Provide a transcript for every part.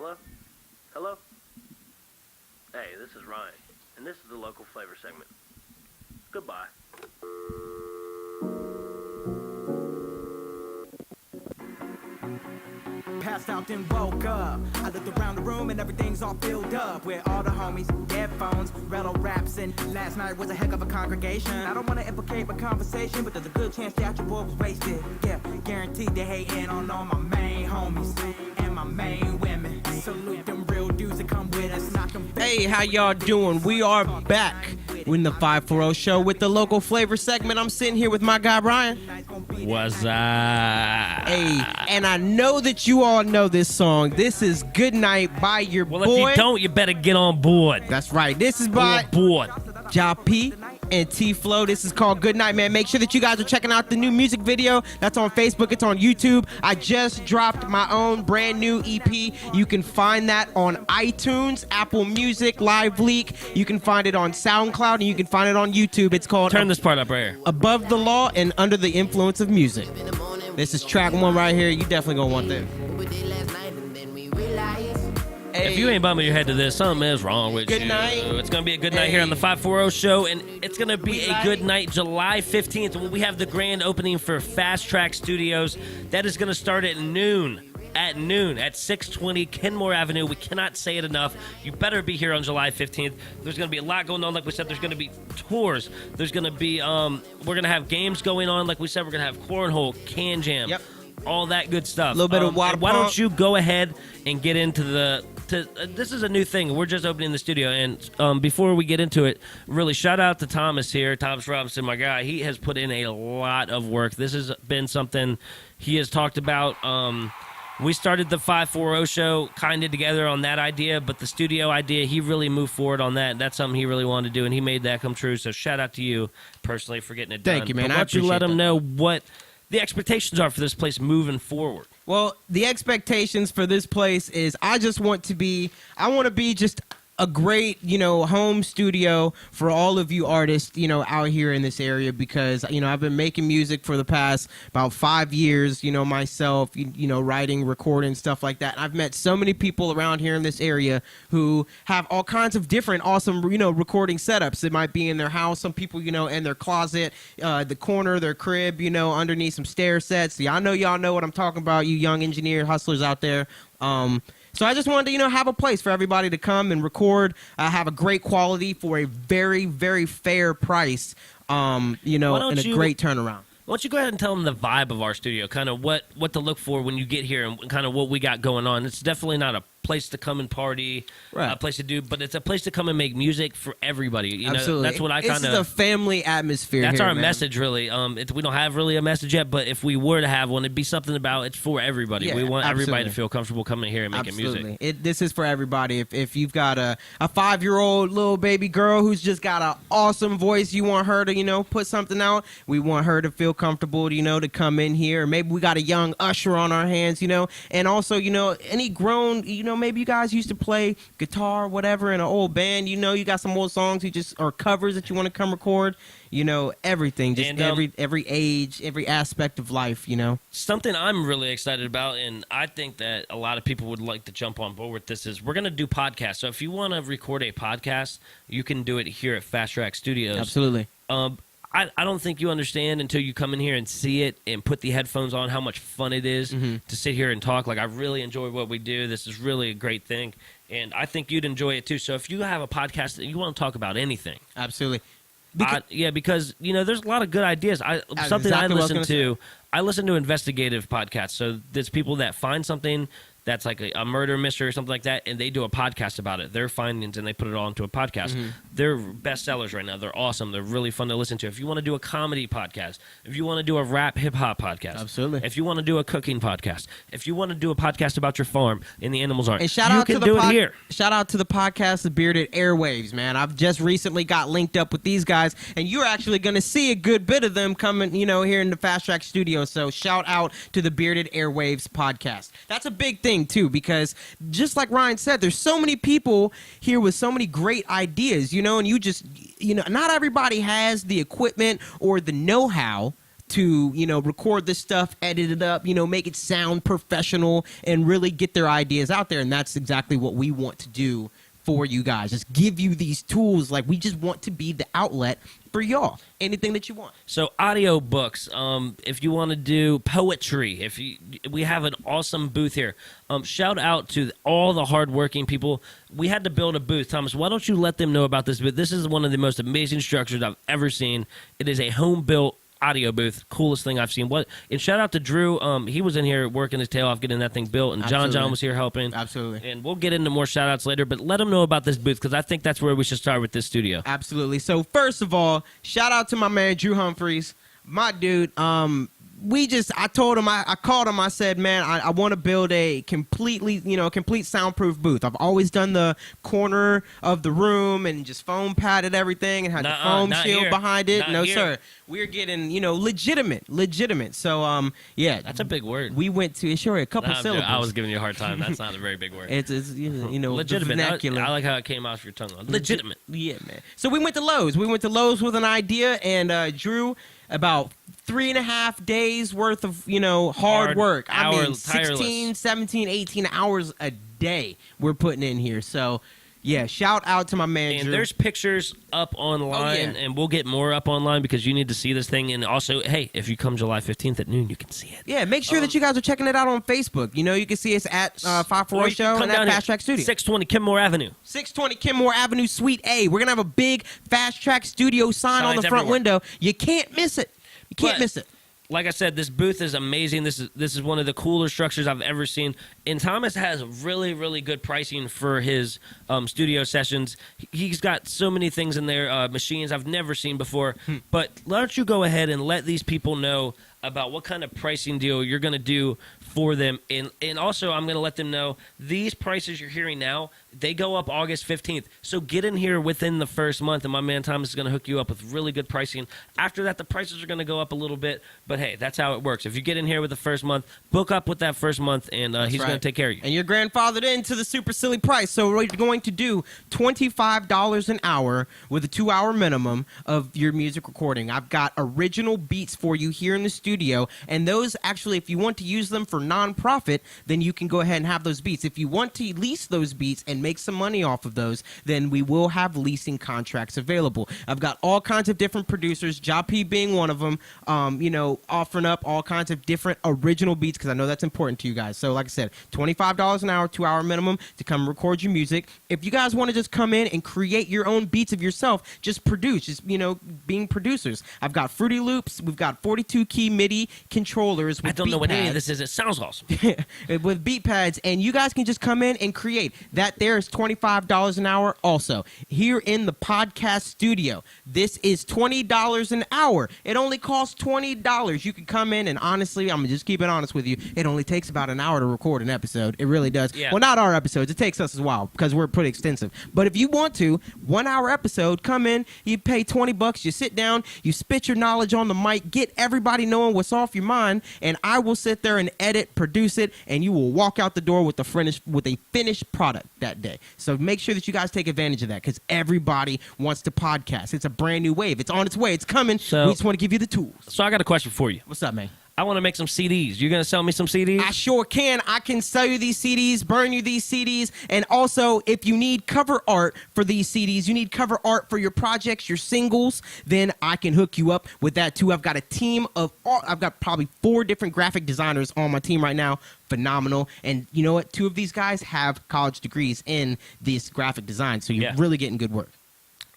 Hello? Hello? Hey, this is Ryan, and this is the local flavor segment. Goodbye. Passed out then woke up. I looked around the room and everything's all filled up with all the homies, dead phones, rello raps, and last night was a heck of a congregation. I don't want to implicate my conversation, but there's a good chance that your boy was wasted. Yeah, guaranteed they hating on all my main homies and my main women. Salute them real dudes that come with us, not them. Hey, how y'all doing? We are back in the 540 show with the local flavor segment. I'm sitting here with my guy Brian. What's up? Hey, and I know that you all know this song. This is Good Night by your boy. Well, if you don't, you better get on board. That's right. This is by board. Ja P and T-Flow. This is called Good Night, man. Make sure that you guys are checking out the new music video. That's on Facebook. It's on YouTube. I just dropped my own brand new EP. You can find that on iTunes, Apple Music, Live Leak. You can find it on SoundCloud, and you can find it on YouTube. It's called Turn this part up right here. Above the Law and Under the Influence of Music. This is track 1 right here. You definitely gonna want that. If you ain't bumping your head to this, something is wrong with Good you. night. It's going to be a good night here on the 540 show, and it's going to be a good night July 15th when we have the grand opening for Fast Track Studios. That is going to start at noon. At 620 Kenmore Avenue. We cannot say it enough. You better be here on July 15th. There's going to be a lot going on. Like we said, there's going to be tours. There's going to be, we're going to have games going on. Like we said, we're going to have cornhole, can jam, all that good stuff. A little bit of water Why pump. don't you go ahead and get into this is a new thing. We're just opening the studio. And before we get into it, really shout out to Thomas here, Thomas Robinson, my guy. He has put in a lot of work. This has been something he has talked about. We started the 540 show kind of together on that idea, but the studio idea, he really moved forward on that. That's something he really wanted to do, and he made that come true. So shout out to you personally for getting it done. Thank you, man. But I why don't you appreciate let him that. know what the expectations are for this place moving forward? Well, the expectations for this place is I want to be just a great, home studio for all of you artists, out here in this area because, I've been making music for the past about 5 years, myself, writing, recording, stuff like that. And I've met so many people around here in this area who have all kinds of different awesome, recording setups. It might be in their house, some people, in their closet, the corner of their crib, underneath some stair sets. Yeah, I know y'all know what I'm talking about, you young engineer hustlers out there. So I just wanted to, have a place for everybody to come and record, have a great quality for a very, very fair price, and a great turnaround. Why don't you go ahead and tell them the vibe of our studio, kind of what to look for when you get here and kind of what we got going on. It's definitely not a place to come and party, right. A place to do, but it's a place to come and make music for everybody. Absolutely. That's what I kind of. This is a family atmosphere. That's here, our man. message, really. We don't have really a message yet, but if we were to have one, it'd be something about it's for everybody. Yeah, we want everybody absolutely. to feel comfortable coming here and making Absolutely. music. This is for everybody. If you've got a 5-year-old little baby girl who's just got an awesome voice, you want her to, put something out, we want her to feel comfortable, to come in here. Or maybe we got a young usher on our hands, and also, any grown, maybe you guys used to play guitar, whatever, in an old band, you got some old songs or covers that you want to come record, everything, just And, every age, every aspect of life, Something I'm really excited about, and I think that a lot of people would like to jump on board with this, is we're going to do podcasts. So if you want to record a podcast, you can do it here at Fast Track Studios. Absolutely. I don't think you understand until you come in here and see it and put the headphones on how much fun it is to sit here and talk. Like, I really enjoy what we do. This is really a great thing, and I think you'd enjoy it too. So if you have a podcast that you want to talk about anything. Absolutely. Because there's a lot of good ideas. Something I listen to. I listen to investigative podcasts. So there's people that find something that's like a murder mystery or something like that, and they do a podcast about it, their findings, and they put it all into a podcast. They're bestsellers right now. They're awesome. They're really fun to listen to. If you want to do a comedy podcast, if you want to do a rap hip-hop podcast, absolutely. If you want to do a cooking podcast, if you want to do a podcast about your farm and the animals aren't, and shout you out can to do it here. Shout out to the podcast, The Bearded Airwaves, man. I've just recently got linked up with these guys, and you're actually going to see a good bit of them coming, here in the Fast Track Studio. So shout out to the Bearded Airwaves podcast. That's a big thing, too, because just like Ryan said, there's so many people here with so many great ideas, and you just, not everybody has the equipment or the know-how to, record this stuff, edit it up, make it sound professional, and really get their ideas out there. And that's exactly what we want to do for you guys. Just give you these tools. Like, we just want to be the outlet for y'all. Anything that you want. So audio books, if you want to do poetry, we have an awesome booth here. Shout out to all the hardworking people. We had to build a booth. Thomas, why don't you let them know about this booth? This is one of the most amazing structures I've ever seen. It is a home-built audio booth, coolest thing I've seen. And shout out to Drew. He was in here working his tail off getting that thing built, and John was here helping. Absolutely. And we'll get into more shout outs later, but let them know about this booth, because I think that's where we should start with this studio. Absolutely. So first of all, shout out to my man Drew Humphreys, my dude. I told him, I called him, I said, man, I want to build a complete soundproof booth. I've always done the corner of the room and just foam padded everything and had the foam shield behind it. No, sir. We're getting, legitimate. So, yeah. That's a big word. We went to, sure, a couple syllables. I was giving you a hard time. That's not a very big word. It's legitimate. I like how it came off your tongue. Legitimate. Yeah, man. So we went to Lowe's. With an idea, and Drew, about 3.5 days worth of, hard work. I mean, 16, 17, 18 hours a day we're putting in here. So, yeah, shout out to my man, and Drew. There's pictures up online, and we'll get more up online because you need to see this thing. And also, hey, if you come July 15th at noon, you can see it. Yeah, make sure that you guys are checking it out on Facebook. You can see us at 540 Show and at Fast Track Studio. 620 Kenmore Avenue. 620 Kenmore Avenue, Suite A. We're going to have a big Fast Track Studio sign on the front window. You can't miss it. You can't miss it. Like I said, this booth is amazing. This is one of the cooler structures I've ever seen. And Thomas has really, really good pricing for his studio sessions. He's got so many things in there, machines I've never seen before. But why don't you go ahead and let these people know about what kind of pricing deal you're going to do for them. And also, I'm going to let them know these prices you're hearing now, they go up August 15th. So get in here within the first month, and my man Thomas is going to hook you up with really good pricing. After that, the prices are going to go up a little bit. But, hey, that's how it works. If you get in here with the first month, book up with that first month, and he's going to take care of you. And you're grandfathered into the super silly price. So we're going to do $25 an hour with a 2-hour minimum of your music recording. I've got original beats for you here in the studio, and those actually, if you want to use them for nonprofit, then you can go ahead and have those beats. If you want to lease those beats and make some money off of those, then we will have leasing contracts available. I've got all kinds of different producers, Ja P being one of them, offering up all kinds of different original beats, because I know that's important to you guys. So like I said, $25 an hour, 2-hour minimum to come record your music. If you guys want to just come in and create your own beats of yourself, just produce, being producers. I've got Fruity Loops. We've got 42-key MIDI controllers with I don't know what beat any of pads. this is. It sounds awesome. With beat pads, and you guys can just come in and create. That there is $25 an hour also. Here in the podcast studio, this is $20 an hour. It only costs $20. You can come in, and honestly, I'm just keep it honest with you, it only takes about an hour to record an episode. It really does. Yeah. Well, not our episodes. It takes us a while because we're pretty extensive. But if you want to, 1-hour episode, come in, you pay $20, you sit down, you spit your knowledge on the mic, get everybody knowing what's off your mind, and I will sit there and edit, produce it, and you will walk out the door with a finished product that day. So make sure that you guys take advantage of that, because everybody wants to podcast. It's a brand new wave. It's on its way. It's coming. So, we just want to give you the tools. So I got a question for you. What's up, man? I want to make some CDs. You going to sell me some CDs? I sure can. I can sell you these CDs, burn you these CDs, and also if you need cover art for these CDs, you need cover art for your projects, your singles, then I can hook you up with that too. I've got a team of, I've got probably 4 different graphic designers on my team right now. Phenomenal. And you know what? 2 of these guys have college degrees in this graphic design, so you're really getting good work.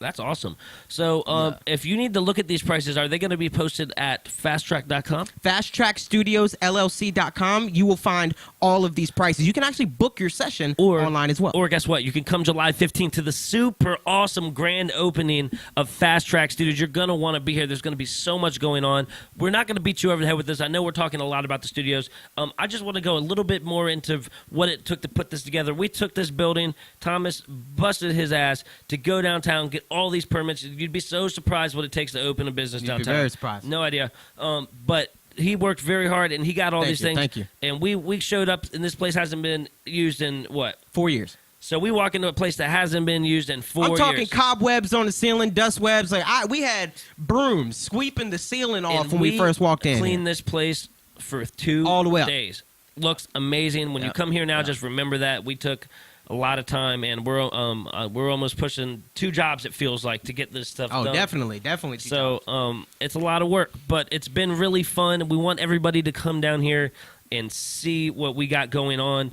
That's awesome. So if you need to look at these prices, are they going to be posted at fasttrack.com? FastTrackStudiosLLC.com. You will find all of these prices. You can actually book your session online as well. Or guess what? You can come July 15th to the super awesome grand opening of Fast Track Studios. You're going to want to be here. There's going to be so much going on. We're not going to beat you over the head with this. I know we're talking a lot about the studios. I just want to go a little bit more into what it took to put this together. We took this building. Thomas busted his ass to go downtown, get all these permits. You'd be so surprised what it takes to open a business downtown. You'd be very surprised. No idea. But he worked very hard, and he got all these things. Thank you. And we showed up, and this place hasn't been used in, what? 4 years. So we walk into a place that hasn't been used in 4 years. I'm talking cobwebs on the ceiling, dust webs. Like we had brooms sweeping the ceiling off when we first walked in. Cleaned this place for 2 all the way up. days. Looks amazing. When you come here now, just remember that we took a lot of time, and we're almost pushing 2 jobs. It feels like to get this stuff done. Oh, definitely. So it's a lot of work, but it's been really fun. We want everybody to come down here and see what we got going on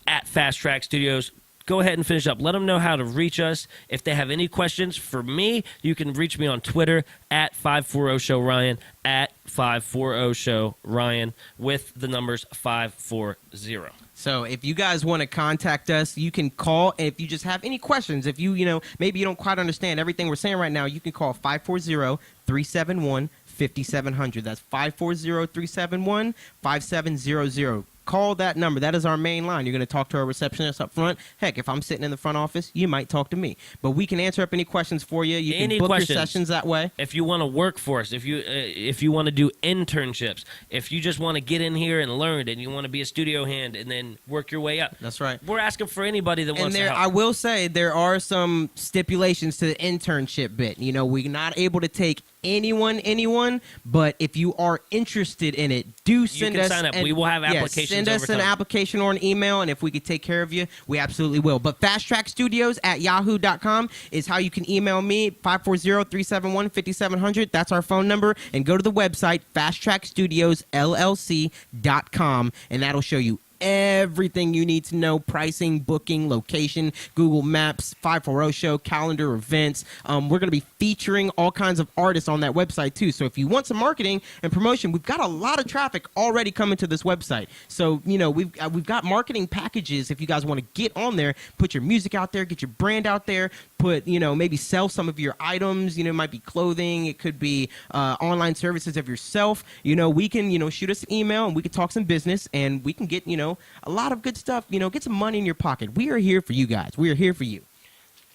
at Fast Track Studios. Go ahead and finish up. Let them know how to reach us. If they have any questions for me, you can reach me on Twitter at 540ShowRyan, at 540ShowRyan, with the numbers 540. So if you guys want to contact us, you can call. If you just have any questions, if maybe you don't quite understand everything we're saying right now, you can call 540-371-5700. That's 540-371-5700. Call that number. That is our main line. You're going to talk to our receptionist up front. Heck, if I'm sitting in the front office, you might talk to me. But we can answer up any questions for you. You can book your sessions that way. If you want to work for us, if you want to do internships, if you just want to get in here and learn, and you want to be a studio hand and then work your way up. That's right. We're asking for anybody that wants to help. I will say there are some stipulations to the internship bit. We're not able to take anyone, but if you are interested in it, do send us. You can sign up. We will have applications. Send us an application or an email, and if we could take care of you, we absolutely will. But fasttrackstudios@yahoo.com is how you can email me, 540-371-5700. That's our phone number. And go to the website, fasttrackstudiosllc.com, and that'll show you everything you need to know: pricing, booking, location, Google Maps, 540 Show, calendar, events. We're going to be featuring all kinds of artists on that website too. So if you want some marketing and promotion, we've got a lot of traffic already coming to this website. So we've got marketing packages. If you guys want to get on there, put your music out there, get your brand out there, put maybe sell some of your items. It might be clothing, it could be online services of yourself. We can shoot us an email and we can talk some business, and we can get a lot of good stuff. Get some money in your pocket. We are here for you guys. We are here for you.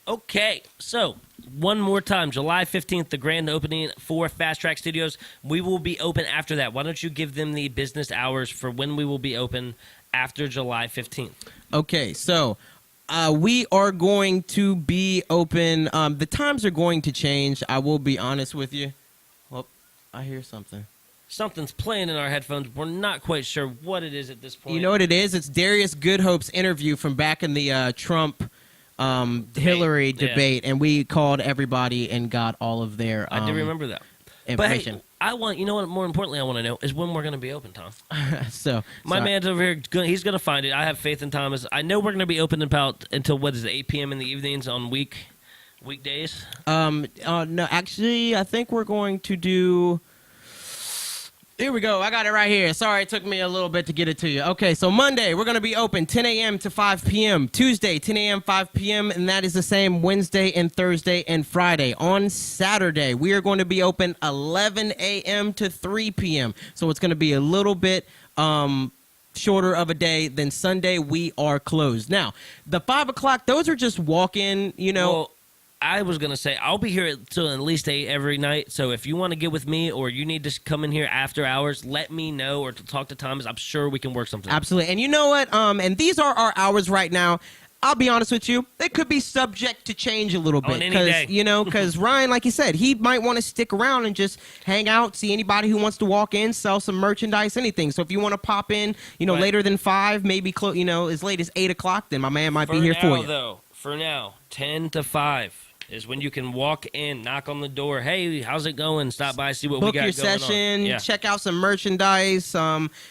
Okay, so one more time, July 15th, the grand opening for Fast Track Studios. We will be open after that. Why don't you give them the business hours for when we will be open after July 15th? Okay, so we are going to be open. The times are going to change. I will be honest with you. Well, I hear something. Something's playing in our headphones. We're not quite sure what it is at this point. You know what it is? It's Darius Goodhope's interview from back in the Trump Hillary debate, and we called everybody and got all of their I do remember that information. But hey, what? More importantly, I want to know is when we're going to be open, Tom. My man's over here. He's going to find it. I have faith in Thomas. I know we're going to be open until what is it, 8 p.m. in the evenings on weekdays. No, actually, I think we're going to do. Here we go. I got it right here. Sorry, it took me a little bit to get it to you. Okay, so Monday, we're going to be open 10 a.m. to 5 p.m. Tuesday, 10 a.m., 5 p.m., and that is the same Wednesday and Thursday and Friday. On Saturday, we are going to be open 11 a.m. to 3 p.m. So it's going to be a little bit shorter of a day than Sunday. We are closed. Now, the 5 o'clock, those are just walk-in, Well, I was going to say, I'll be here until at least 8 every night. So if you want to get with me or you need to come in here after hours, let me know, or to talk to Thomas. I'm sure we can work something. Absolutely. And you know what? And these are our hours right now. I'll be honest with you. They could be subject to change a little bit. On any day. Because Ryan, like you said, he might want to stick around and just hang out, see anybody who wants to walk in, sell some merchandise, anything. So if you want to pop in, Right. later than 5, maybe, as late as 8 o'clock, then my man might be here for you. For now, 10 to 5. Is when you can walk in, knock on the door. Hey, how's it going? Stop by, see what we got going on. Book your session, check out some merchandise,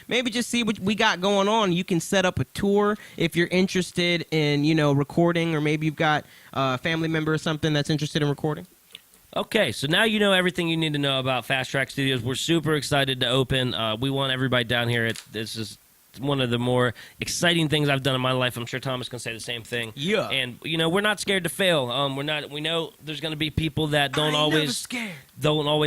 maybe just see what we got going on. You can set up a tour if you're interested in, recording, or maybe you've got a family member or something that's interested in recording. Okay, so now you know everything you need to know about Fast Track Studios. We're super excited to open. We want everybody down here. This is one of the more exciting things I've done in my life. I'm sure Thomas can say the same thing. Yeah. And we're not scared to fail. We know there's going to be people that don't always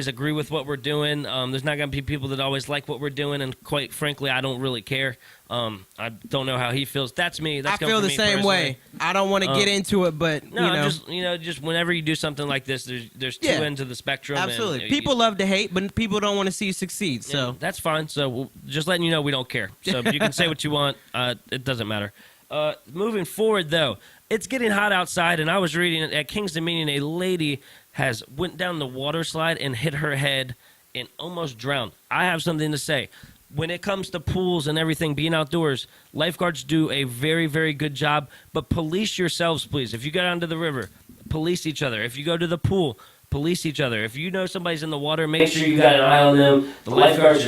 agree with what we're doing. There's not going to be people that always like what we're doing, and quite frankly, I don't really care. I don't know how he feels. That's me. I feel the same way. I don't want to get into it, but just whenever you do something like this, there's two ends of the spectrum. Absolutely. And, people love to hate, but people don't want to see you succeed. So that's fine. So just letting you know we don't care. So you can say what you want. It doesn't matter. Moving forward, though, it's getting hot outside, and I was reading at Kingston Meeting, a lady has went down the water slide and hit her head and almost drowned. I have something to say. When it comes to pools and everything, being outdoors, lifeguards do a very, very good job, but police yourselves, please. If you go down to the river, police each other. If you go to the pool, police each other. If you know somebody's in the water, make sure you got an eye on them. The lifeguards,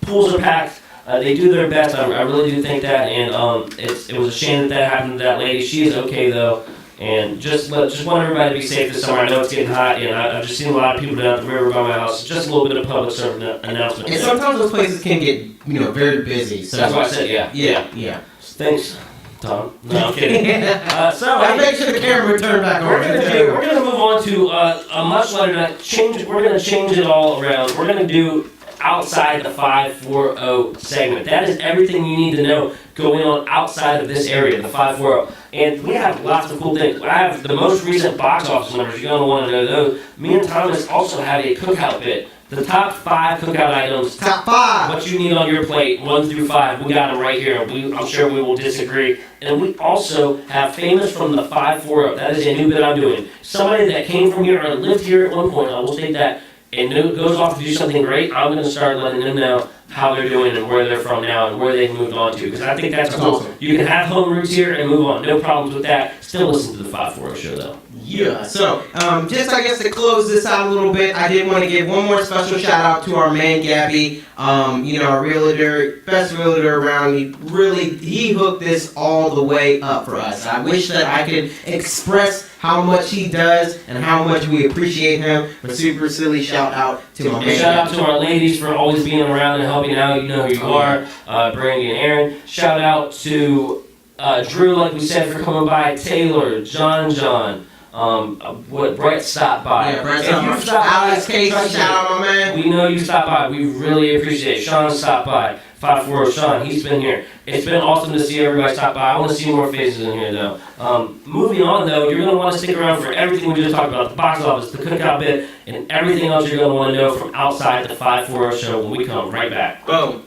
pools are packed. They do their best. I really do think that, and it was a shame that happened to that lady. She is okay though, and just want everybody to be safe this summer. I know it's getting hot, and I've just seen a lot of people down at the river by my house. Just a little bit of public service announcement. And sometimes those places can get very busy. So that's why I said yeah. Thanks, Tom. No, I'm kidding. I make sure the camera turn back on. We're gonna move on to a much lighter night. We're gonna change it all around. We're gonna do outside the 540 segment. That is everything you need to know going on outside of this area, the 540. And we have lots of cool things. I have the most recent box office numbers. You're going to want to know those. Me and Thomas also have a cookout bit. The top 5 cookout items. Top 5. What you need on your plate, 1 through 5. We got them right here. I'm sure we will disagree. And we also have famous from the 540. That is a new bit I'm doing. Somebody that came from here or lived here at one point, I will state that, and goes off to do something great, I'm going to start letting them know how they're doing and where they're from now and where they've moved on to. Because I think that's cool. Awesome. You can have home roots here and move on. No problems with that. Still listen to the 540 show, though. Yeah. So, just I guess to close this out a little bit, I did want to give one more special shout out to our man Gabby. Our realtor, best realtor around. He hooked this all the way up for us. I wish that I could express how much he does and how much we appreciate him. But super silly shout out to my man. Shout out to our ladies for always being around and helping out. You know who you are, Brandy and Aaron. Shout out to Drew, like we said, for coming by. Taylor, John. Brett stopped by. Yeah, Brett stopped by. Alex Casey, shout out my man. We know you stopped by. We really appreciate it. Sean stopped by. 540 Sean, he's been here. It's been awesome to see everybody stop by. I want to see more faces in here, though. Moving on, though, you're going to want to stick around for everything we just talked about, the box office, the cookout bit, and everything else you're going to want to know from outside the 540 show when we come right back. Boom.